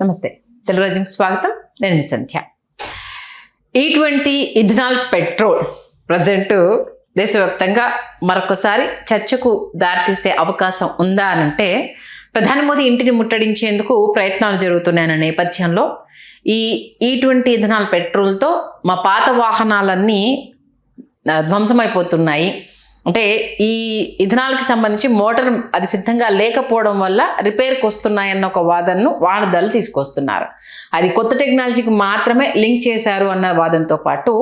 నమస్తే, తెలుగు రాజ్యంకి స్వాగతం. నేను మీ సంధ్య. E20 ఇథనాల్ పెట్రోల్ ప్రజెంట్ దేశవ్యాప్తంగా మరొకసారి చర్చకు దారితీసే అవకాశం ఉందా అనంటే, ప్రధాని మోదీ ఇంటిని ముట్టడించేందుకు ప్రయత్నాలు జరుగుతున్నాయన్న నేపథ్యంలో ఈ E20 ఇథనాల్ పెట్రోల్తో మా పాత వాహనాలన్నీ ధ్వంసమైపోతున్నాయి. అంటే ఈ ఇథనాల్కి సంబంధించి మోటార్ అది సిద్ధంగా లేకపోవడం వల్ల రిపేర్కి వస్తున్నాయన్న ఒక వాదనను వాహనదారులు తీసుకొస్తున్నారు. అది కొత్త టెక్నాలజీకి మాత్రమే లింక్ చేశారు అన్న వాదనతో పాటు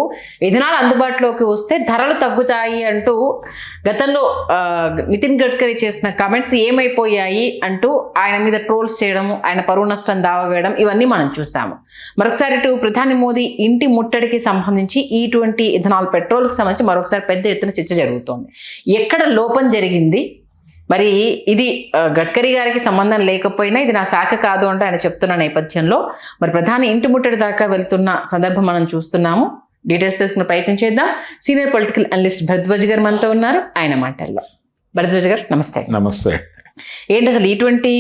ఇథనాల్ అందుబాటులోకి వస్తే ధరలు తగ్గుతాయి అంటూ గతంలో నితిన్ గడ్కరీ చేసిన కామెంట్స్ ఏమైపోయాయి అంటూ ఆయన మీద ట్రోల్స్ చేయడం, ఆయన పరువు నష్టం దావా వేయడం, ఇవన్నీ మనం చూసాము. మరొకసారి ఇటు ప్రధాని మోదీ ఇంటి ముట్టడికి సంబంధించి E20 ఇథనాల్ పెట్రోల్కి సంబంధించి మరొకసారి పెద్ద ఎత్తున చర్చ జరుగుతోంది. ఎక్కడ లోపం జరిగింది, మరి ఇది గడ్కరీ గారికి సంబంధం లేకపోయినా ఇది నా శాఖ కాదు అంటే ఆయన చెప్తున్న నేపథ్యంలో మరి ప్రధాని ఇంటి ముట్టడి దాకా వెళ్తున్న సందర్భం మనం చూస్తున్నాము. డీటెయిల్స్ తెలుసుకునే ప్రయత్నం చేద్దాం. సీనియర్ పొలిటికల్ అనలిస్ట్ భరద్వాజ్ గారు మనతో ఉన్నారు. ఆయన మాటల్లో. భరద్వాజ్ గారు నమస్తే. నమస్తే. ఏంటి అసలు E20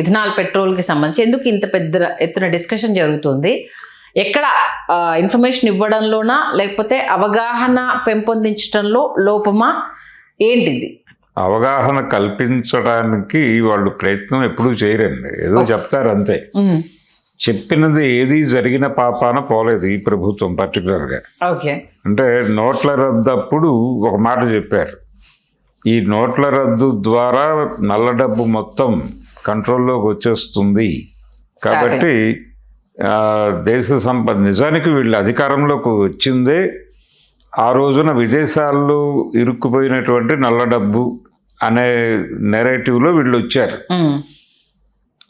ఇథనాల్ పెట్రోల్కి సంబంధించి ఎందుకు ఇంత పెద్ద ఎత్తున డిస్కషన్ జరుగుతుంది? ఎక్కడ ఇన్ఫర్మేషన్ ఇవ్వడంలోనా లేకపోతే అవగాహన పెంపొందించడంలో లోపమా, ఏంటిది? అవగాహన కల్పించడానికి వాళ్ళు ప్రయత్నం ఎప్పుడూ చేయరండి, ఏదో చెప్తారు అంతే. చెప్పినది ఏది జరిగిన పాపాన పోలేదు ఈ ప్రభుత్వం పర్టికులర్గా. ఓకే, అంటే నోట్ల రద్దు అప్పుడు ఒక మాట చెప్పారు, ఈ నోట్ల రద్దు ద్వారా నల్ల డబ్బు మొత్తం కంట్రోల్లోకి వచ్చేస్తుంది కాబట్టి దేశ సంపద, నిజానికి వీళ్ళు అధికారంలోకి వచ్చిందే ఆ రోజున విదేశాల్లో ఇరుక్కుపోయినటువంటి నల్ల డబ్బు అనే నెరేటివ్లో వీళ్ళు వచ్చారు.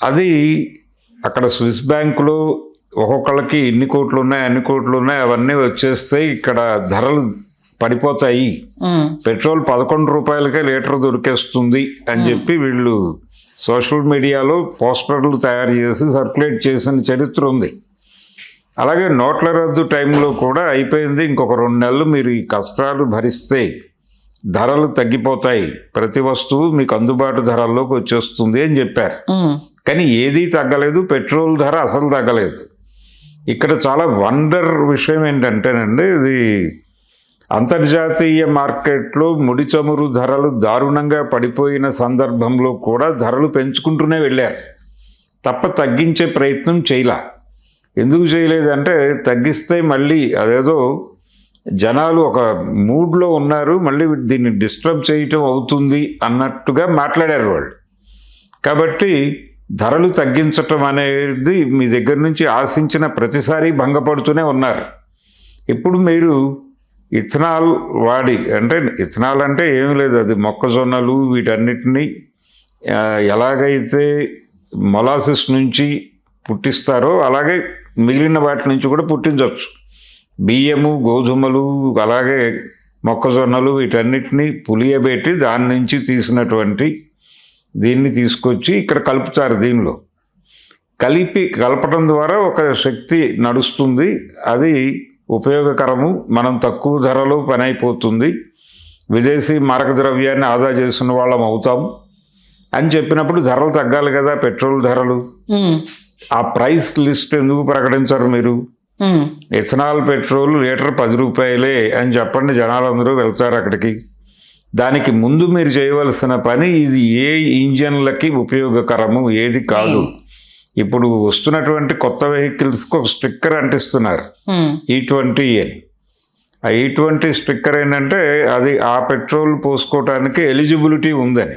అది అక్కడ స్విస్ బ్యాంకులో ఒక్కొక్కళ్ళకి ఇన్ని కోట్లు ఉన్నాయి అన్ని కోట్లు ఉన్నాయి అవన్నీ వచ్చేస్తే ఇక్కడ ధరలు పడిపోతాయి, పెట్రోల్ 11 రూపాయలకే లీటర్ దొరికేస్తుంది అని చెప్పి వీళ్ళు సోషల్ మీడియాలో పోస్టర్లు తయారు చేసి సర్క్యులేట్ చేసిన చరిత్ర ఉంది. అలాగే నోట్ల రద్దు టైంలో కూడా అయిపోయింది, ఇంకొక 2 నెలలు మీరు ఈ కష్టాలు భరిస్తే ధరలు తగ్గిపోతాయి, ప్రతి వస్తువు మీకు అందుబాటు ధరల్లోకి వచ్చేస్తుంది అని చెప్పారు. కానీ ఏదీ తగ్గలేదు, పెట్రోల్ ధర అసలు తగ్గలేదు. ఇక్కడ చాలా వండర్ విషయం ఏంటంటేనండి, ఇది అంతర్జాతీయ మార్కెట్లో ముడి చమురు ధరలు దారుణంగా పడిపోయిన సందర్భంలో కూడా ధరలు పెంచుకుంటూనే వెళ్ళారు తప్ప తగ్గించే ప్రయత్నం చేయలే. ఎందుకు చేయలేదంటే, తగ్గిస్తే మళ్ళీ అదేదో జనాలు ఒక మూడ్లో ఉన్నారు, మళ్ళీ దీన్ని డిస్టర్బ్ చేయటం అవుతుంది అన్నట్టుగా మాట్లాడారు వాళ్ళు. కాబట్టి ధరలు తగ్గించటం అనేది మీ దగ్గర నుంచి ఆశించిన ప్రతిసారి భంగపడుతూనే ఉన్నారు. ఇప్పుడు మీరు ఇథనాల్ వాడి, అంటే ఇథనాల్ అంటే ఏమి లేదు, అది మొక్కజొన్నలు వీటన్నిటినీ ఎలాగైతే మొలాసిస్ నుంచి పుట్టిస్తారో అలాగే మిగిలిన వాటి నుంచి కూడా పుట్టించవచ్చు. బియ్యము, గోధుమలు, అలాగే మొక్కజొన్నలు వీటన్నిటినీ పులియబెట్టి దాని నుంచి తీసినటువంటి దీన్ని తీసుకొచ్చి ఇక్కడ కలుపుతారు. దీనిలో కలపడం ద్వారా ఒక శక్తి నడుస్తుంది, అది ఉపయోగకరము, మనం తక్కువ ధరలో పని అయిపోతుంది, విదేశీ మారక ద్రవ్యాన్ని ఆదా చేసిన వాళ్ళం అవుతాం అని చెప్పినప్పుడు ధరలు తగ్గాలి కదా, పెట్రోల్ ధరలు. ఆ ప్రైస్ లిస్ట్ ఎందుకు ప్రకటించారు మీరు? ఇథనాల్ పెట్రోల్ లీటర్ 10 రూపాయలే అని చెప్పండి, జనాలందరూ వెళ్తారు అక్కడికి. దానికి ముందు మీరు చేయవలసిన పని, ఇది ఏ ఇంజన్లకి ఉపయోగకరము ఏది కాదు. ఇప్పుడు వస్తున్నటువంటి కొత్త వెహికల్స్కి ఒక స్టిక్కర్ అంటిస్తున్నారు E20 అని. ఆ E20 స్టిక్కర్ ఏంటంటే అది ఆ పెట్రోల్ పోసుకోవటానికి ఎలిజిబిలిటీ ఉందని.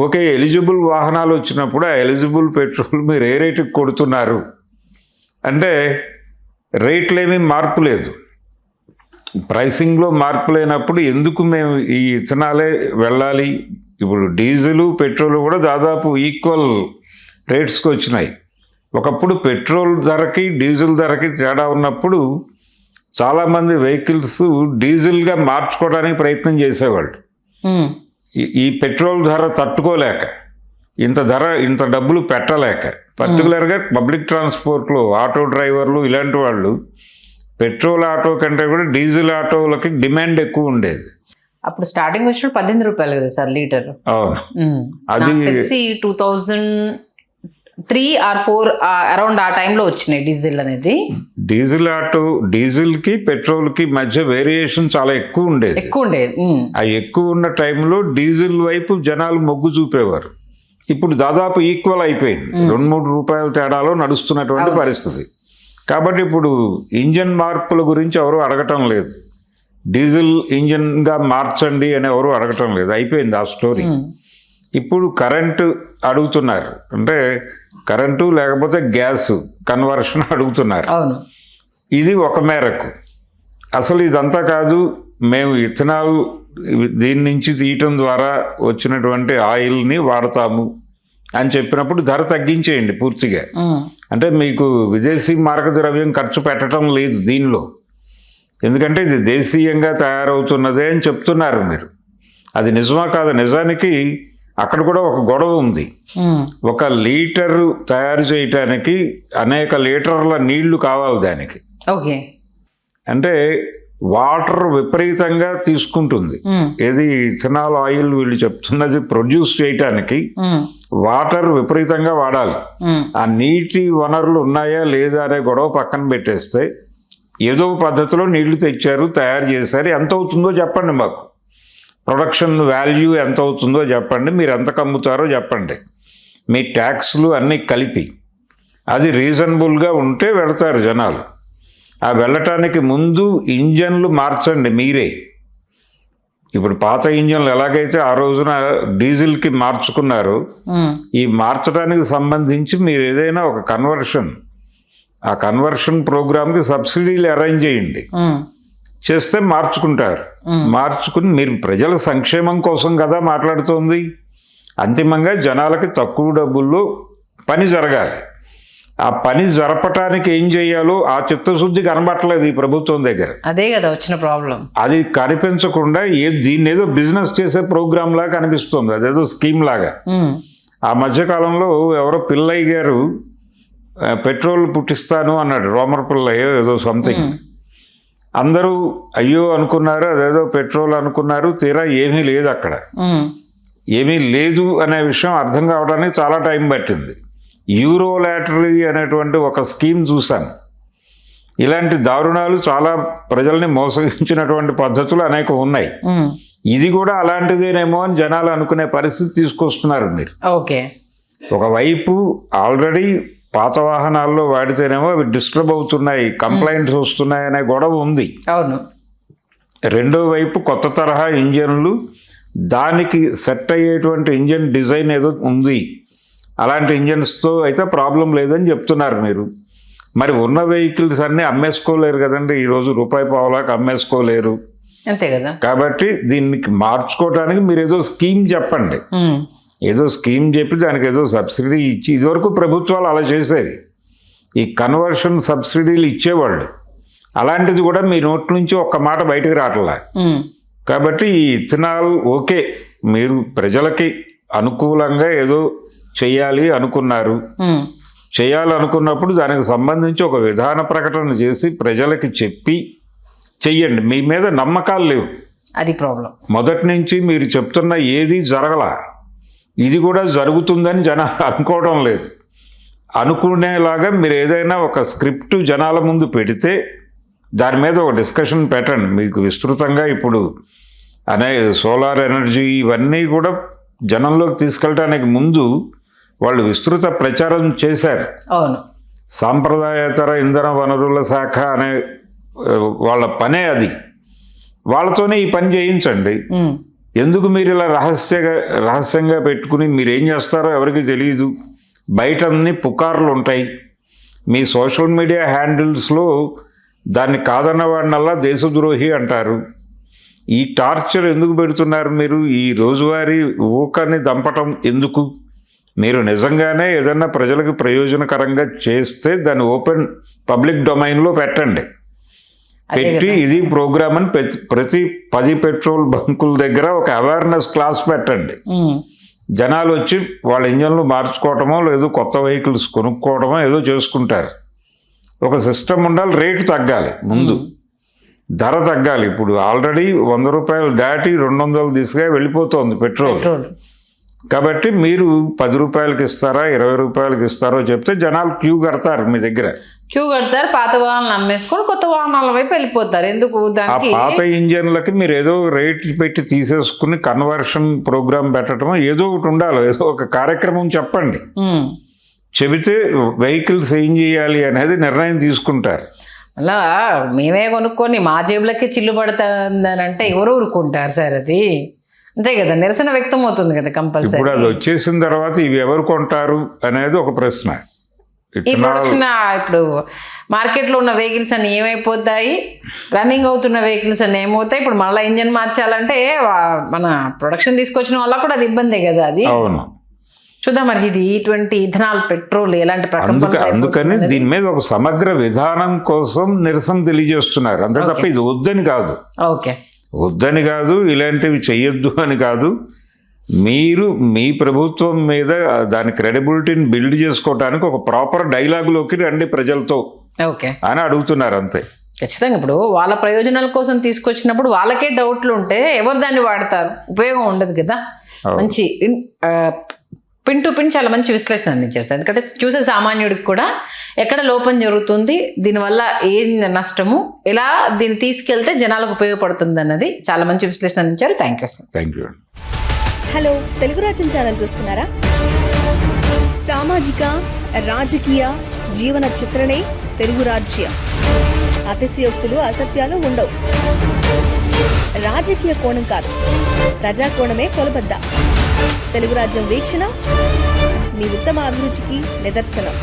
ఓకే, ఎలిజిబుల్ వాహనాలు వచ్చినప్పుడు ఆ ఎలిజిబుల్ పెట్రోల్ మీరు ఏ రేటుకి కొడుతున్నారు అంటే రేట్లు ఏమీ మార్పు లేదు, ప్రైసింగ్లో మార్పు లేనప్పుడు ఎందుకు మేము ఈ ఇథనాలే వెళ్ళాలి? ఇప్పుడు డీజిలు పెట్రోల్ కూడా దాదాపు ఈక్వల్ రేట్స్కి వచ్చినాయి. ఒకప్పుడు పెట్రోల్ ధరకి డీజిల్ ధరకి తేడా ఉన్నప్పుడు చాలామంది వెహికల్స్ డీజిల్గా మార్చుకోవడానికి ప్రయత్నం చేసేవాళ్ళు. ఈ పెట్రోల్ ధర తట్టుకోలేక, ఇంత డబ్బులు పెట్టలేక, పర్టికులర్గా పబ్లిక్ ట్రాన్స్పోర్ట్లో ఆటో డ్రైవర్లు ఇలాంటి వాళ్ళు పెట్రోల్ ఆటో కంటే కూడా డీజిల్ ఆటోలకి డిమాండ్ ఎక్కువ ఉండేది. అప్పుడు స్టార్టింగ్ వచ్చిన 18 రూపాయలు కదా సార్ లీటర్. అవును, అది 2000 3 or 4 అరౌండ్ ఆ టైంలో వచ్చినాయి డీజిల్ అనేది. డీజిల్కి పెట్రోల్కి మధ్య వేరియేషన్ చాలా ఎక్కువ ఉండేది. ఆ ఎక్కువ ఉన్న టైంలో డీజిల్ వైపు జనాలు మొగ్గు చూపేవారు. ఇప్పుడు దాదాపు ఈక్వల్ అయిపోయింది. 2-3 రూపాయల తేడాలో నడుస్తున్నటువంటి పరిస్థితి. కాబట్టి ఇప్పుడు ఇంజన్ మార్పుల గురించి ఎవరు అడగటం లేదు. డీజిల్ ఇంజన్గా మార్చండి అని ఎవరు అడగటం లేదు. అయిపోయింది ఆ స్టోరీ. ఇప్పుడు కరెంటు అడుగుతున్నారు, అంటే కరెంటు లేకపోతే గ్యాస్ కన్వర్షన్ అడుగుతున్నారు. ఇది ఒక మేరకు. అసలు ఇదంతా కాదు, మేము ఇథనాల్ దీని నుంచి తీయటం ద్వారా వచ్చినటువంటి ఆయిల్ని వాడతాము అని చెప్పినప్పుడు ధర తగ్గించేయండి పూర్తిగా. అంటే మీకు విదేశీ మారక ద్రవ్యం ఖర్చు పెట్టడం లేదు దీనిలో, ఎందుకంటే ఇది దేశీయంగా తయారవుతున్నదే అని చెప్తున్నారు మీరు. అది నిజమా కాదు? నిజానికి అక్కడ కూడా ఒక గొడవ ఉంది. 1 లీటరు తయారు చేయటానికి అనేక లీటర్ల నీళ్లు కావాలి దానికి. అంటే వాటర్ విపరీతంగా తీసుకుంటుంది. ఏది ఇథనాల్ ఆయిల్ వీళ్ళు చెప్తున్నది ప్రొడ్యూస్ చేయటానికి వాటర్ విపరీతంగా వాడాలి. ఆ నీటి వనరులు ఉన్నాయా లేదా అనే గొడవ పక్కన పెట్టేస్తే ఏదో పద్ధతిలో నీళ్లు తెచ్చారు, తయారు చేశారు. ఎంత అవుతుందో చెప్పండి మాకు. ప్రొడక్షన్ వాల్యూ ఎంత అవుతుందో చెప్పండి, మీరు ఎంత కమ్ముతారో చెప్పండి, మీ ట్యాక్స్లు అన్నీ కలిపి. అది రీజనబుల్గా ఉంటే వెళతారు జనాలు. ఆ వెళ్ళటానికి ముందు ఇంజన్లు మార్చండి మీరే. ఇప్పుడు పాత ఇంజన్లు ఎలాగైతే ఆ రోజున డీజిల్కి మార్చుకున్నారో, ఈ మార్చడానికి సంబంధించి మీరు ఏదైనా ఒక కన్వర్షన్, ఆ కన్వర్షన్ ప్రోగ్రామ్కి సబ్సిడీలు అరేంజ్ చేయండి. చేస్తే మార్చుకుంటారు. మార్చుకుని మీరు ప్రజల సంక్షేమం కోసం కదా మాట్లాడుతోంది. అంతిమంగా జనాలకి తక్కువ డబ్బుల్లో పని జరగాలి. ఆ పని జరపటానికి ఏం చేయాలో ఆ చిత్తశుద్ధి కనబట్టలేదు ఈ ప్రభుత్వం దగ్గర. అదే కదా వచ్చిన ప్రాబ్లం. అది కనిపించకుండా దీన్ని ఏదో బిజినెస్ చేసే ప్రోగ్రామ్ లాగా కనిపిస్తుంది, అదేదో స్కీమ్ లాగా. ఆ మధ్యకాలంలో ఎవరో పిల్లయ్య గారు పెట్రోల్ పుట్టిస్తాను అన్నాడు, రోమర్ పిల్లయ్య ఏదో సంథింగ్. అందరూ అయ్యో అనుకున్నారు, అదేదో పెట్రోల్ అనుకున్నారు. తీరా ఏమీ లేదు అక్కడ. ఏమీ లేదు అనే విషయం అర్థం కావడానికి చాలా టైం పట్టింది. యూరోలాటరీ అనేటువంటి ఒక స్కీమ్ చూశాను. ఇలాంటి దారుణాలు చాలా ప్రజల్ని మోసగించినటువంటి పద్ధతులు అనేక ఉన్నాయి. ఇది కూడా అలాంటిదేనేమో అని జనాలు అనుకునే పరిస్థితి తీసుకొస్తున్నారు మీరు. ఒకవైపు ఆల్రెడీ పాత వాహనాల్లో వాడితేనేమో అవి డిస్టర్బ్ అవుతున్నాయి, కంప్లైంట్స్ వస్తున్నాయి అనే గొడవ ఉంది. రెండో వైపు కొత్త తరహా ఇంజన్లు, దానికి సెట్ అయ్యేటువంటి ఇంజన్ డిజైన్ ఏదో ఉంది. అలాంటి ఇంజన్స్తో అయితే ప్రాబ్లం లేదని చెప్తున్నారు మీరు. మరి ఉన్న వెహికల్స్ అన్నీ అమ్మేసుకోలేరు కదండి, ఈరోజు రూపాయి పావులాకి అమ్మేసుకోలేరు. అంతే కదా. కాబట్టి దీనికి మార్చుకోవడానికి మీరు ఏదో స్కీమ్ చెప్పండి. ఏదో స్కీమ్ చెప్పి దానికి ఏదో సబ్సిడీ ఇచ్చి, ఇదివరకు ప్రభుత్వాలు అలా చేసేవి, ఈ కన్వర్షన్ సబ్సిడీలు ఇచ్చేవాళ్ళు. అలాంటిది కూడా మీ నోటి నుంచి ఒక్క మాట బయటకు రావట్లే. కాబట్టి ఈ ఇథనాల్ ఓకే, మీరు ప్రజలకి అనుకూలంగా ఏదో చెయ్యాలి అనుకున్నారు. చేయాలనుకున్నప్పుడు దానికి సంబంధించి ఒక విధాన ప్రకటన చేసి ప్రజలకి చెప్పి చెయ్యండి. మీ మీద నమ్మకాలు లేవు, అది ప్రాబ్లం. మొదటి నుంచి మీరు చెప్తున్న ఏది జరగలా, ఇది కూడా జరుగుతుందని జనాలు అనుకోవడం లేదు. అనుకునేలాగా మీరు ఏదైనా ఒక స్క్రిప్ట్ జనాల ముందు పెడితే దాని మీద ఒక డిస్కషన్ పెట్టండి. మీకు విస్తృతంగా ఇప్పుడు సోలార్ ఎనర్జీ ఇవన్నీ కూడా జనంలోకి తీసుకెళ్ళడానికి ముందు వాళ్ళు విస్తృత ప్రచారం చేశారు. సాంప్రదాయేతర ఇంధన వనరుల శాఖ అనే వాళ్ళ పనే అది. వాళ్ళతోనే ఈ పని చేయించండి. ఎందుకు మీరు ఇలా రహస్యంగా పెట్టుకుని మీరేం చేస్తారో ఎవరికి తెలియదు. బయట అన్ని పుకార్లు ఉంటాయి. మీ సోషల్ మీడియా హ్యాండిల్స్లో దాన్ని కాదన్న వాడినల్లా దేశద్రోహి అంటారు. ఈ టార్చర్ ఎందుకు పెడుతున్నారు మీరు? ఈ రోజువారీ ఊకని దంపటం ఎందుకు? మీరు నిజంగానే ఏదన్నా ప్రజలకు ప్రయోజనకరంగా చేస్తే దాన్ని ఓపెన్ పబ్లిక్ డొమైన్లో పెట్టండి. పెట్టి ఇది ప్రోగ్రామ్ అని ప్రతి 10 పెట్రోల్ బంకుల దగ్గర ఒక అవేర్నెస్ క్లాస్ పెట్టండి. జనాలు వచ్చి వాళ్ళ ఇంజన్లు మార్చుకోవటమో లేదు కొత్త వెహికల్స్ కొనుక్కోవడమో ఏదో చేసుకుంటారు. ఒక సిస్టమ్ ఉండాలి, రేటు తగ్గాలి, ముందు ధర తగ్గాలి. ఇప్పుడు ఆల్రెడీ 100 రూపాయలు దాటి 200 దిశగా వెళ్ళిపోతుంది పెట్రోల్. కాబట్టి మీరు 10 రూపాయలకి ఇస్తారా 20 రూపాయలకి ఇస్తారో చెప్తే జనాలు క్యూ కడతారు మీ దగ్గర. క్యూ కడతారు, పాత వాహనాలు అమ్మేసుకొని కొత్త వాహనాల వైపు వెళ్ళిపోతారు. ఎందుకు ఆ దానికి పాత ఇంజన్లకి మీరు ఏదో రేట్ పెట్టి తీసేసుకుని కన్వర్షన్ ప్రోగ్రామ్ పెట్టడం ఏదో ఒకటి ఉండాలి, ఏదో ఒక కార్యక్రమం చెప్పండి. చెబితే వెహికల్స్ ఏం చేయాలి అనేది నిర్ణయం తీసుకుంటారు. అలా మేమే కొనుక్కొని మా జేబులకే చిల్లు పడుతుందని అంటే ఎవరు ఊరుకుంటారు సార్? అది అంతే కదా, నిరసన వ్యక్తం అవుతుంది కదా కంపల్సరీ. ఇప్పుడు అది వచ్చేసిన తర్వాత ఇవి ఎవరు కొంటారు అనేది ఒక ప్రశ్న. ఈ ప్రొడక్షన్ ఇప్పుడు మార్కెట్లో ఉన్న వెహికల్స్ అన్ని ఏమైపోతాయి, రన్నింగ్ అవుతున్న వెహికల్స్ అన్ని ఏమవుతాయి? ఇప్పుడు మళ్ళీ ఇంజన్ మార్చాలంటే మన ప్రొడక్షన్ తీసుకొచ్చిన వల్ల కూడా అది ఇబ్బందే కదా. అది అవును, చూద్దాం మరి ఇది ఇటువంటి ఇథనాల్ పెట్రోల్ ఎలాంటి అందుకని దీని మీద ఒక సమగ్ర విధానం కోసం నిరసన తెలియజేస్తున్నారు అంతే తప్ప ఇది వద్దని కాదు. ఓకే, వద్దని కాదు, ఇలాంటివి చెయ్యొద్దు అని కాదు. మీరు మీ ప్రభుత్వం మీద దాని క్రెడిబిలిటీని బిల్డ్ చేసుకోవడానికి ఒక ప్రాపర్ డైలాగులోకి రండి ప్రజలతో ఓకే అని అడుగుతున్నారు అంతే. ఖచ్చితంగా ఇప్పుడు వాళ్ళ ప్రయోజనాల కోసం తీసుకొచ్చినప్పుడు వాళ్ళకే డౌట్లు ఉంటే ఎవరు దాన్ని వాడతారు? ఉపయోగం ఉండదు కదా. మంచి పిన్ టు పిన్ చాలా మంచి విశ్లేషణ అందించేస్తారు. ఎందుకంటే చూసే సామాన్యుడికి కూడా ఎక్కడ లోపం జరుగుతుంది, దీనివల్ల ఏం నష్టము, ఎలా దీన్ని తీసుకెళ్తే జనాలకు ఉపయోగపడుతుంది అన్నది చాలా మంచి విశ్లేషణ అందించారు. Thank you sir. Thank you. Hello, Telugu రాజ్యం ఛానల్ చూస్తున్నారా? సామాజిక రాజకీయ జీవన చిత్రణే తెలుగు రాజ్యం. అతిశయోక్తులు అసత్యాలు ఉండవు. రాజకీయ కోణం కాదు, ప్రజా కోణమే కొలబద్ద. తెలుగు రాజ్యం వీక్షణ మీ ఉత్తమ అభిరుచికి నిదర్శనం.